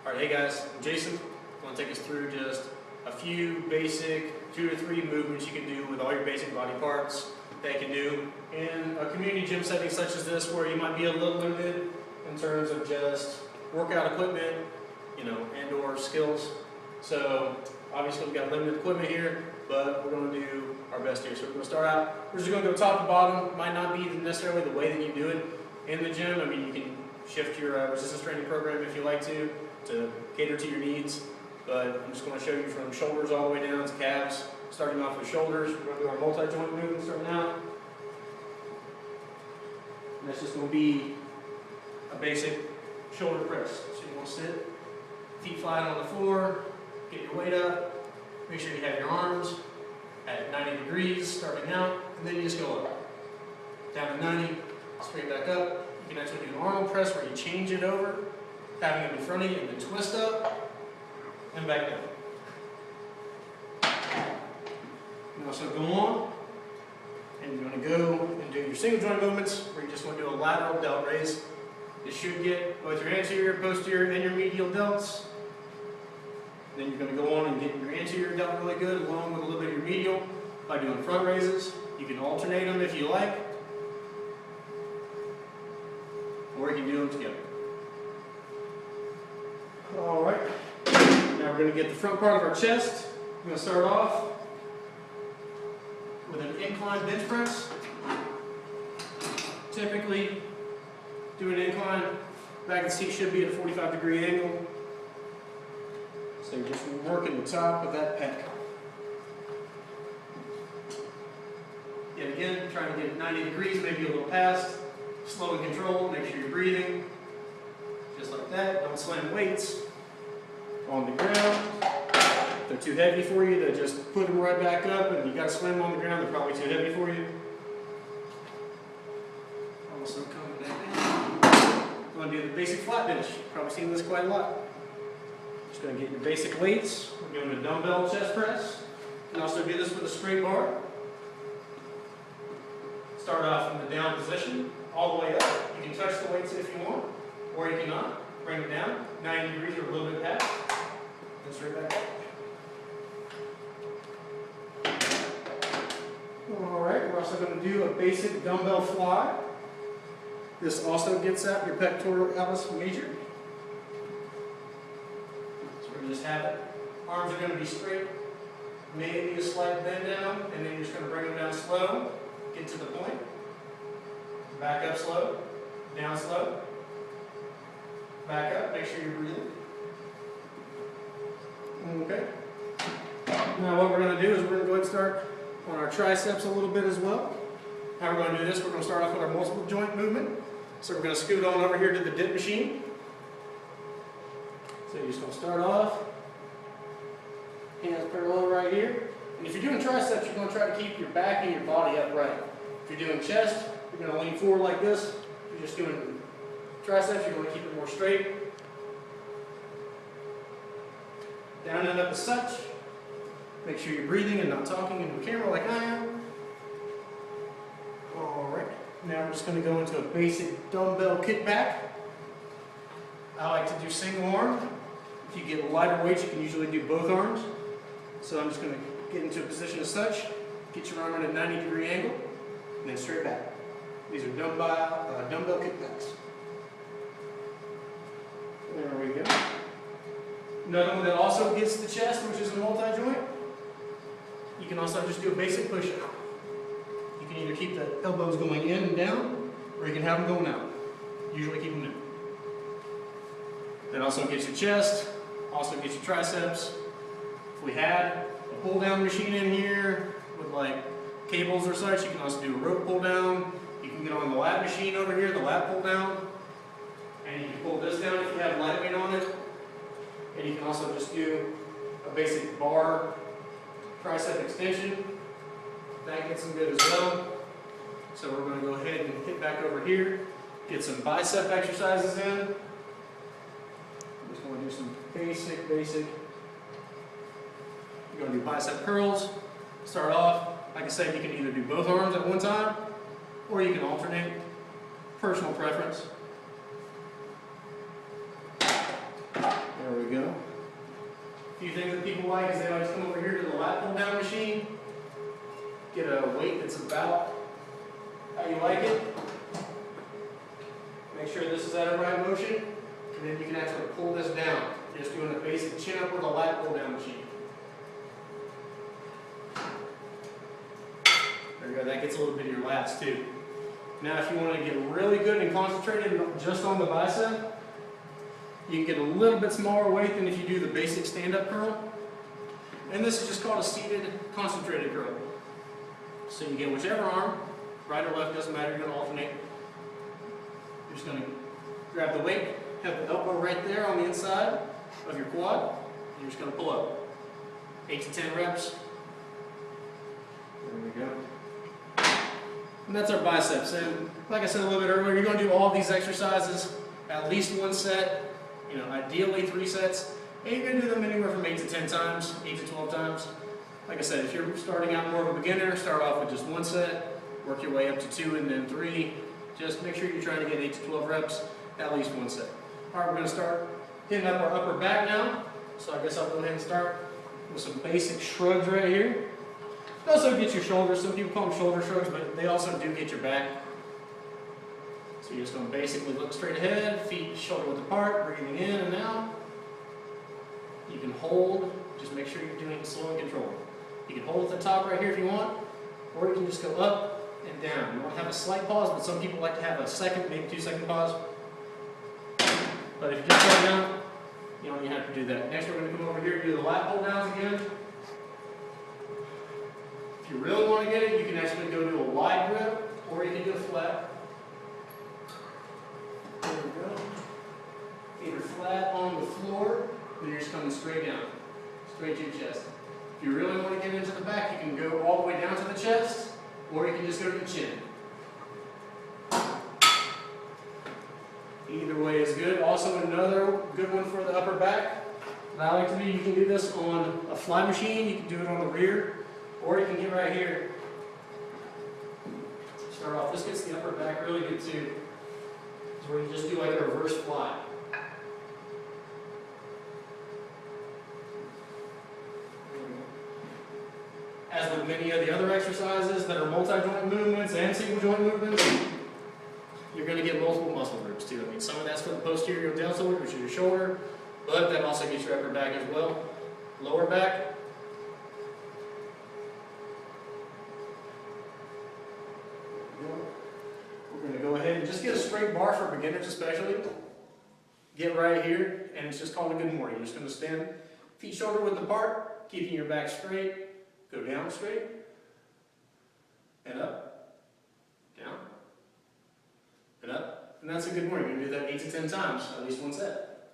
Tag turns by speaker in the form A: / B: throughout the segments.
A: Alright, hey guys, I'm Jason. I'm going to take us through just a few basic 2 to 3 movements you can do with all your basic body parts that you can do in a community gym setting such as this, where you might be a little limited in terms of just workout equipment, and or skills. So obviously we've got limited equipment here, but we're going to do our best here. So we're going to start out, we're just going to go top to bottom. Might not be necessarily the way that you do it in the gym. I mean, you can shift your resistance training program if you like to cater to your needs. But I'm just going to show you from shoulders all the way down to calves. Starting off with shoulders, we're going to do our multi-joint movement starting out. And that's just going to be a basic shoulder press. So you want to sit, feet flat on the floor, get your weight up, make sure you have your arms at 90 degrees starting out, and then you just go up. Down to 90, straight back up. You can actually do an Arnold press where you change it over, having it in front of you, and then twist up, and back down. Now, so go on, and you're going to go and do your single joint movements, where you just want to do a lateral delt raise. This should get both your anterior, posterior, and your medial delts. Then you're going to go on and get your anterior delt really good, along with a little bit of your medial, by doing front raises. You can alternate them if you like, or you can do them together. All right, now we're going to get the front part of our chest. We're going to start off with an incline bench press. Typically, do an incline, back of the seat should be at a 45-degree angle. So you're just working the top of that pec. Yet again, trying to get 90 degrees, maybe a little past. Slow and controlled, make sure you're breathing. Just like that, don't slam weights on the ground. If they're too heavy for you, then just put them right back up, and you got to slam them on the ground, they're probably too heavy for you. Also coming back in. Going to do the basic flat bench. You've probably seen this quite a lot. Just going to get your basic weights. We're doing a dumbbell chest press. You can also do this with a straight bar. Start off in the down position, all the way up. You can touch the weights if you want, or you cannot. Bring it down, 90 degrees or a little bit past, and straight back up. Alright, we're also going to do a basic dumbbell fly. This also gets at your pectoralis major. So we're going to just have it. Arms are going to be straight, maybe a slight bend down, and then you're just going to bring them down slow. Get to the point. Back up slow. Down slow. Back up. Make sure you're breathing. Okay. Now what we're going to do is we're going to go ahead and start on our triceps a little bit as well. How we're going to do this, we're going to start off with our multiple joint movement. So we're going to scoot on over here to the dip machine. So you're just going to start off. Hands parallel right here. And if you're doing triceps, you're going to try to keep your back and your body upright. If you're doing chest, you're going to lean forward like this. If you're just doing triceps, you're going to keep it more straight. Down and up as such. Make sure you're breathing and not talking into the camera like I am. Alright, now we're just going to go into a basic dumbbell kickback. I like to do single arm. If you get lighter weights, you can usually do both arms. So I'm just going to get into a position as such, get your arm at a 90-degree angle, and then straight back. These are dumbbell kickbacks. There we go. Another one that also gets the chest, which is a multi-joint. You can also just do a basic push-up. You can either keep the elbows going in and down, or you can have them going out. Usually keep them in. That also gets your chest, also gets your triceps. If we had a pull-down machine in here with like cables or such, you can also do a rope pull-down. You can get on the lat machine over here, the lat pull-down, and you can pull this down if you have light weight on it. And you can also just do a basic bar tricep extension. That gets them good as well. So we're going to go ahead and hit back over here, get some bicep exercises in. I'm just going to do some basic. You're going to do bicep curls. Start off, like I said, you can either do both arms at one time, or you can alternate. Personal preference. There we A few things that people like is they like to come over here to the lat pull down machine, get a weight that's about how you like it. Make sure this is at a right motion, and then you can actually pull this down. Just doing a basic chin up with a lat pull down machine. There you go, that gets a little bit of your lats too. Now if you want to get really good and concentrated just on the bicep, you can get a little bit smaller weight than if you do the basic stand-up curl. And this is just called a seated concentrated curl. So you get whichever arm, right or left, doesn't matter, you're going to alternate. You're just going to grab the weight, have the elbow right there on the inside of your quad, and you're just going to pull up. 8 to 10 reps. There we go. And that's our biceps. And like I said a little bit earlier, you're going to do all of these exercises, at least one set, ideally 3 sets. And you're going to do them anywhere from 8 to 10 times, 8 to 12 times. Like I said, if you're starting out more of a beginner, start off with just 1 set, work your way up to 2 and then 3. Just make sure you're trying to get 8 to 12 reps, at least 1 set. All right, we're going to start hitting up our upper back now. So I guess I'll go ahead and start with some basic shrugs right here. It also gets your shoulders. Some people call them shoulder shrugs, but they also do get your back. So you're just going to basically look straight ahead, feet shoulder width apart, breathing in and out. You can hold, just make sure you're doing it slow and controlled. You can hold at the top right here if you want, or you can just go up and down. You want to have a slight pause, but some people like to have a second, maybe 2-second pause. But if you just go down, you don't even have to do that. Next, we're going to come over here and do the lat pull downs again. If you really want to get it, you can actually go do a wide grip, or you can do a flat. There we go. Either flat on the floor, then you're just coming straight down, straight to your chest. If you really want to get into the back, you can go all the way down to the chest, or you can just go to the chin. Either way is good. Also, another good one for the upper back that I like to do, you can do this on a fly machine, you can do it on the rear, or you can get right here. Start off, this gets the upper back really good too. It's where you just do like a reverse fly. As with many of the other exercises that are multi-joint movements and single joint movements, you're going to get multiple muscle groups too. I mean, some of that's for the posterior deltoid, which is your shoulder, but that also gets your upper back as well. Lower back. We're going to go ahead and just get a straight bar for beginners especially. Get right here, and it's just called a good morning. You're just going to stand feet shoulder width apart, keeping your back straight. Go down straight, and up, down, and up. And that's a good morning. You're going to do that 8 to 10 times, at least 1 set.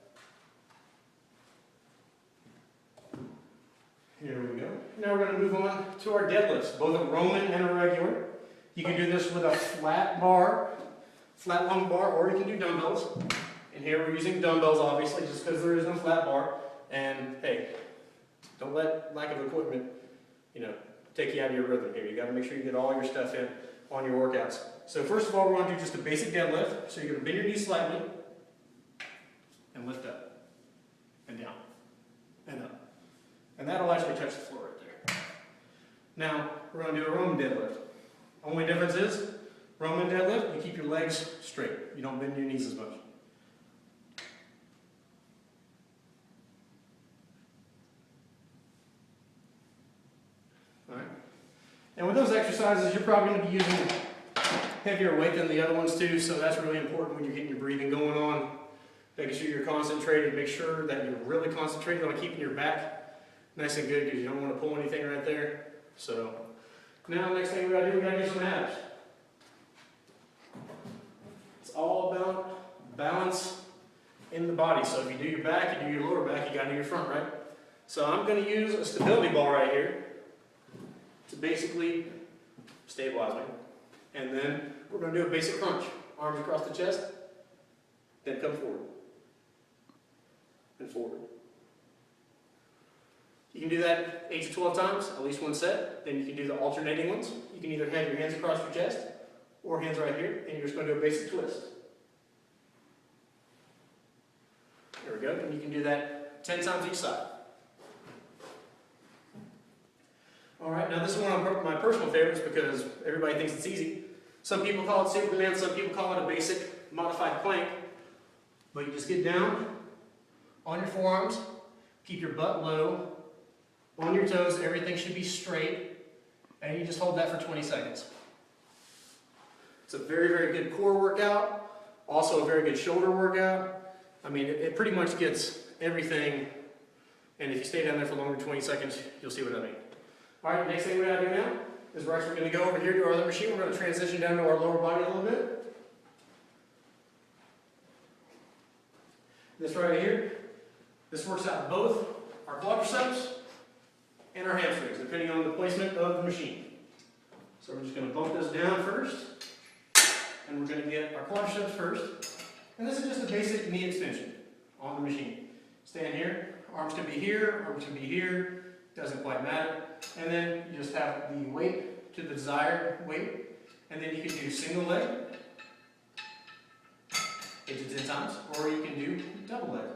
A: Here we go. Now we're going to move on to our deadlifts, both a Roman and a regular. You can do this with a flat bar, flat lung bar, or you can do dumbbells. And here we're using dumbbells, obviously, just because there is no flat bar. And hey, don't let lack of equipment take you out of your rhythm here. You got to make sure you get all your stuff in on your workouts. So first of all, we're going to do just a basic deadlift. So you're going to bend your knees slightly and lift up and down and up. And that'll actually touch the floor right there. Now, we're going to do a Roman deadlift. Only difference is, Roman deadlift, you keep your legs straight. You don't bend your knees as much. And with those exercises, you're probably going to be using heavier weight than the other ones too, so that's really important when you're getting your breathing going on. Making sure you're concentrated, make sure that you're really concentrated on keeping your back nice and good because you don't want to pull anything right there. So, now next thing we got to do some abs. It's all about balance in the body. So if you do your back, you do your lower back, you got to do your front, right? So I'm going to use a stability ball right here to basically stabilize me. And then we're going to do a basic crunch. Arms across the chest, then come forward. And forward. You can do that 8 to 12 times, at least 1 set. Then you can do the alternating ones. You can either have your hands across your chest or hands right here, and you're just going to do a basic twist. There we go. And you can do that 10 times each side. All right, now this is one of my personal favorites because everybody thinks it's easy. Some people call it Superman, some people call it a basic modified plank. But you just get down on your forearms, keep your butt low, on your toes, everything should be straight, and you just hold that for 20 seconds. It's a very, very good core workout, also a very good shoulder workout. I mean, it pretty much gets everything, and if you stay down there for longer than 20 seconds, you'll see what I mean. All right, next thing we're going to do now is we're actually going to go over here to our other machine. We're going to transition down to our lower body a little bit. This right here, this works out both our quadriceps and our hamstrings, depending on the placement of the machine. So we're just going to bump this down first, and we're going to get our quadriceps first. And this is just a basic knee extension on the machine. Stand here, arms can be here, arms can be here, doesn't quite matter. And then you just have the weight to the desired weight, and then you can do single leg, 8 to 10 times, or you can do double leg.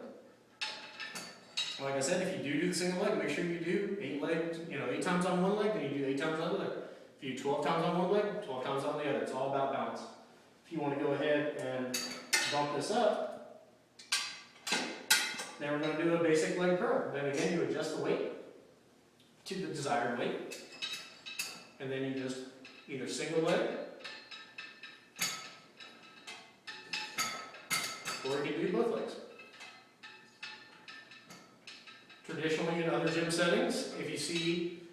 A: Like I said, if you do the single leg, make sure you do 8 times on one leg, then you do 8 times on the other leg. If you do 12 times on one leg, 12 times on the other. It's all about balance. If you want to go ahead and bump this up, then we're going to do a basic leg curl. Then again, you adjust the weight to the desired weight, and then you just either single leg, or you can do both legs. Traditionally, in other gym settings, if you see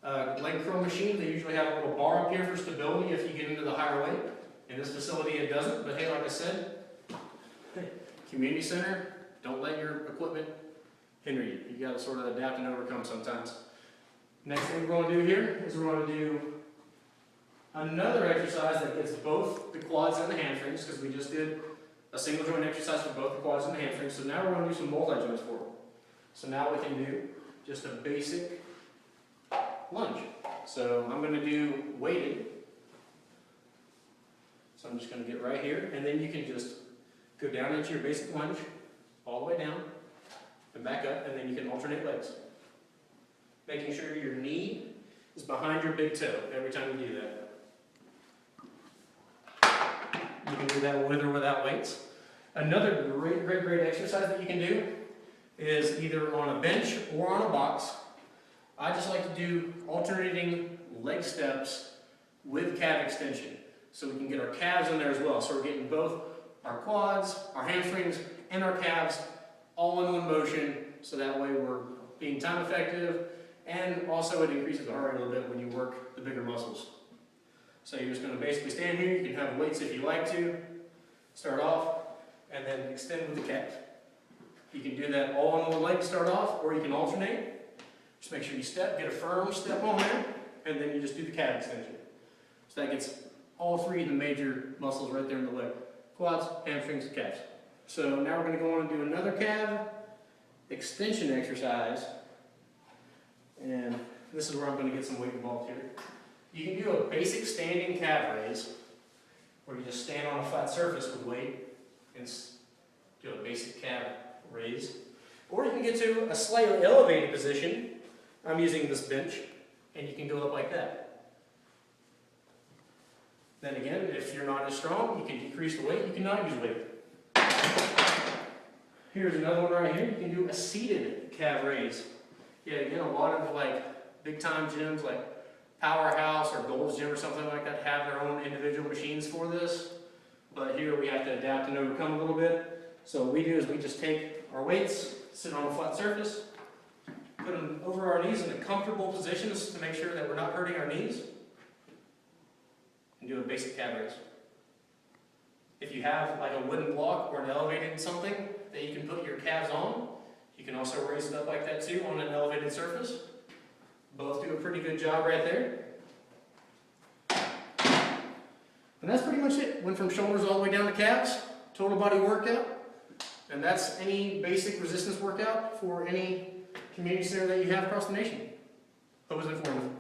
A: a leg curl machine, they usually have a little bar up here for stability if you get into the higher weight. In this facility, it doesn't, but hey, like I said, community center, don't let your equipment hinder you. You got to sort of adapt and overcome sometimes. Next thing we're going to do here is we're going to do another exercise that gets both the quads and the hamstrings, because we just did a single joint exercise for both the quads and the hamstrings. So now we're going to do some multi-joints for them. So now we can do just a basic lunge. So I'm going to do weighted. So I'm just going to get right here, and then you can just go down into your basic lunge, all the way down, and back up, and then you can alternate legs. Making sure your knee is behind your big toe every time you do that. You can do that with or without weights. Another great exercise that you can do is either on a bench or on a box. I just like to do alternating leg steps with calf extension, so we can get our calves in there as well. So we're getting both our quads, our hamstrings, and our calves all in one motion, so that way we're being time effective, and also it increases the heart rate a little bit when you work the bigger muscles. So you're just going to basically stand here. You can have weights if you like to. Start off, and then extend with the calf. You can do that all on one leg to start off, or you can alternate. Just make sure you get a firm step on there, and then you just do the calf extension. So that gets all three of the major muscles right there in the leg. Quads, hamstrings, calves. So now we're going to go on and do another calf extension exercise. And this is where I'm going to get some weight involved here. You can do a basic standing calf raise, where you just stand on a flat surface with weight and do a basic calf raise. Or you can get to a slightly elevated position. I'm using this bench, and you can go up like that. Then again, if you're not as strong, you can decrease the weight, you cannot use weight. Here's another one right here. You can do a seated calf raise. Yeah, again, a lot of big time gyms like Powerhouse or Gold's Gym or something like that have their own individual machines for this. But here we have to adapt and overcome a little bit. So what we do is we just take our weights, sit on a flat surface, put them over our knees in a comfortable positions to make sure that we're not hurting our knees, and do a basic calf raise. If you have like a wooden block or an elevated something that you can put your calves on, you can also raise it up like that too on an elevated surface. Both do a pretty good job right there. And that's pretty much it. Went from shoulders all the way down to calves, total body workout. And that's any basic resistance workout for any community center that you have across the nation. Hope it was informative.